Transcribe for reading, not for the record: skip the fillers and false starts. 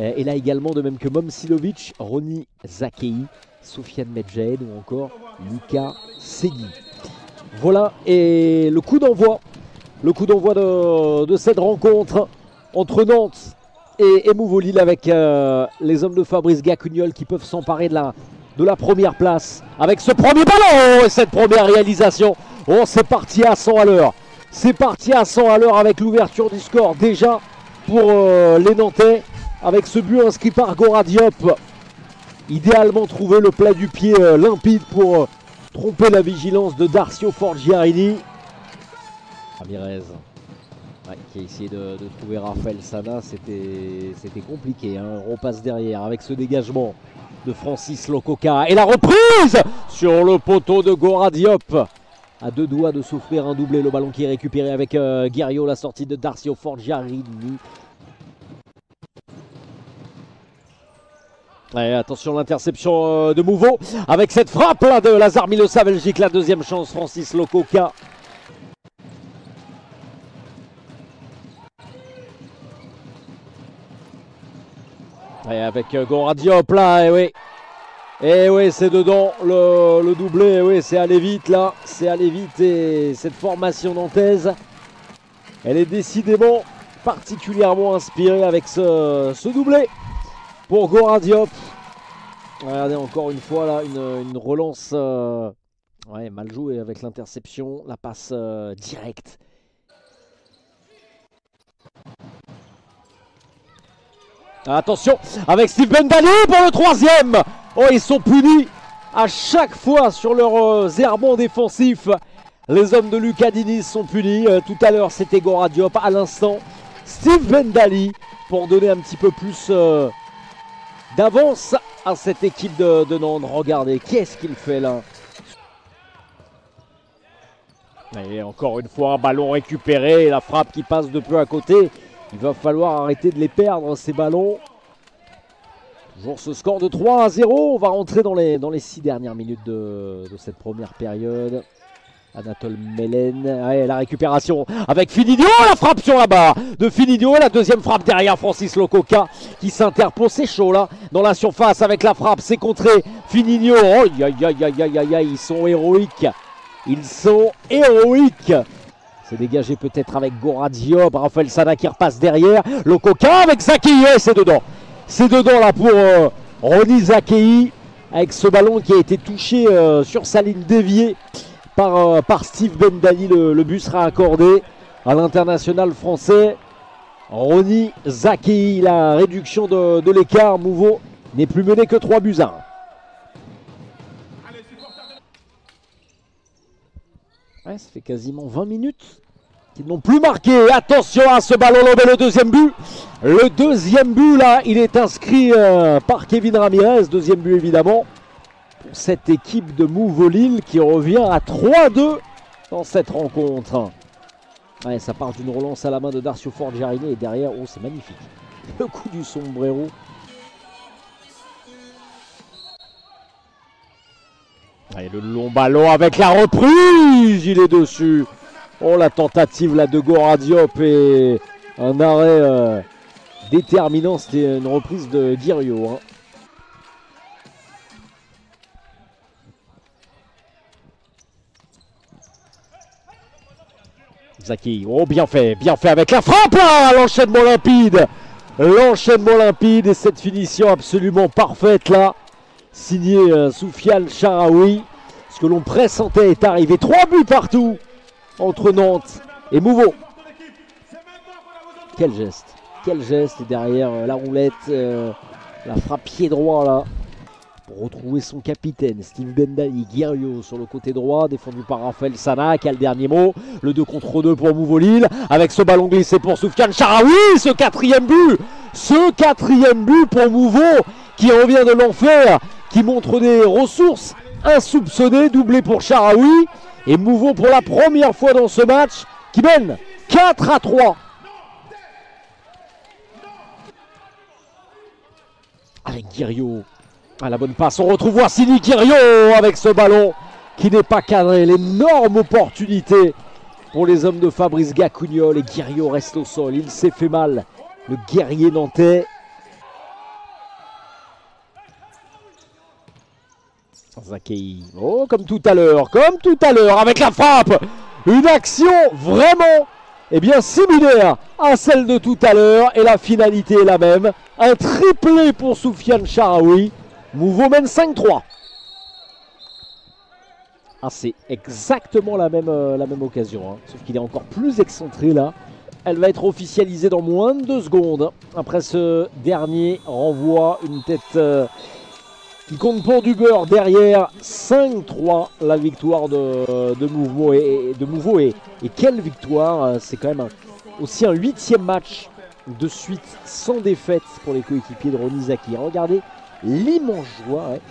Et là également, de même que Momcilovic, Roni Zakei, Sofiane Medjed ou encore Lucas Segui. Voilà, et le coup d'envoi de cette rencontre entre Nantes et Mouveau-Lille avec les hommes de Fabrice Gacuniol qui peuvent s'emparer de la première place avec ce premier ballon et cette première réalisation. Oh, c'est parti à 100 à l'heure. C'est parti à 100 à l'heure avec l'ouverture du score déjà pour les Nantais avec ce but inscrit par Gora Diop. Idéalement trouvé le plat du pied limpide pour tromper la vigilance de Darcio Forgiarini. Ramirez qui a essayé de trouver Raphaël Sana, c'était compliqué. Hein. On repasse derrière avec ce dégagement de Francis Lococa. Et la reprise sur le poteau de Gora Diop. À deux doigts de s'offrir un doublé. Le ballon qui est récupéré avec Guerriot. La sortie de Darcio Forgiarini. Et attention, l'interception de Mouveau avec cette frappe là de Lazare Milosa Belgique. La deuxième chance, Francis Lococa. Et avec Gora Diop là, et oui, c'est dedans le doublé. Et oui, c'est allé vite là, c'est allé vite. Et cette formation nantaise, elle est décidément particulièrement inspirée avec ce doublé pour Gora Diop. Regardez encore une fois là, une relance mal jouée avec l'interception, la passe directe. Attention avec Steve Bendali pour le troisième. Oh, ils sont punis à chaque fois sur leurs errements défensifs. Les hommes de Lucas Diniz sont punis. Tout à l'heure c'était Gora Diop, à l'instant Steve Bendali pour donner un petit peu plus d'avance à cette équipe de Nantes. Regardez, qu'est-ce qu'il fait là. Et encore une fois un ballon récupéré, la frappe qui passe de peu à côté. Il va falloir arrêter de les perdre, ces ballons. Toujours ce score de 3-0. On va rentrer dans les 6 dernières minutes de cette première période. Anatole Melen, la récupération avec Finiddio, la frappe sur la barre de Finiddio. La deuxième frappe derrière Francis Lococa qui s'interpose. C'est chaud là, dans la surface avec la frappe. C'est contré Finiddio. Oh, ils sont héroïques. Ils sont héroïques. C'est dégagé peut-être avec Gora Diop. Raphaël Sana qui repasse derrière. Lococa avec Zakei. C'est dedans. C'est dedans là pour Roni Zakei. Avec ce ballon qui a été touché sur sa ligne déviée par Steve Bendali. Le but sera accordé à l'international français. Roni Zakei. La réduction de l'écart. Mouveau n'est plus mené que 3-1. Ouais, ça fait quasiment 20 minutes qu'ils n'ont plus marqué. Attention à ce ballon lobé, le deuxième but. Le deuxième but là, il est inscrit par Kevin Ramirez. Deuxième but évidemment pour cette équipe de Mouveau-Lille qui revient à 3-2 dans cette rencontre. Ouais, ça part d'une relance à la main de Darcio Forgiarini et derrière, oh c'est magnifique. Le coup du sombrero. Et le long ballon avec la reprise, il est dessus. Oh, la tentative là de Gora Diop et un arrêt déterminant. C'était une reprise de Guerriot. Hein. Zakei, oh bien fait avec la frappe là, l'enchaînement limpide. L'enchaînement limpide et cette finition absolument parfaite là. Signé Soufiane Charaoui. Ce que l'on pressentait est arrivé. 3 buts partout entre Nantes et Mouveau. Quel geste. Et derrière la roulette, la frappe pied droit là. Pour retrouver son capitaine, Steve Bendali. Guerriot sur le côté droit, défendu par Raphaël Sana qui a le dernier mot. Le 2 contre 2 pour Mouveau-Lille. Avec ce ballon glissé pour Soufiane Charaoui. Ce quatrième but pour Mouveau qui revient de l'enfer. Qui montre des ressources insoupçonnées, doublé pour Charaoui. Et Mouveau pour la première fois dans ce match, qui mène 4-3. Avec Guerriot, à la bonne passe, on retrouve Wassini Guerriot avec ce ballon qui n'est pas cadré. L'énorme opportunité pour les hommes de Fabrice Gacuniol. Et Guerriot reste au sol, il s'est fait mal, le guerrier nantais. Zakei. Oh, comme tout à l'heure, avec la frappe. Une action vraiment similaire à celle de tout à l'heure. Et la finalité est la même. Un triplé pour Soufiane Charaoui. Mouveau mène 5-3. Ah, c'est exactement la même occasion. Hein. Sauf qu'il est encore plus excentré là. Elle va être officialisée dans moins de 2 secondes. Après ce dernier renvoi, une tête qui compte pour du beurre derrière. 5-3, la victoire de Mouveau. Et quelle victoire! C'est quand même aussi un 8e match de suite sans défaite pour les coéquipiers de Ronnie Zakei. Regardez l'immense joie. Ouais.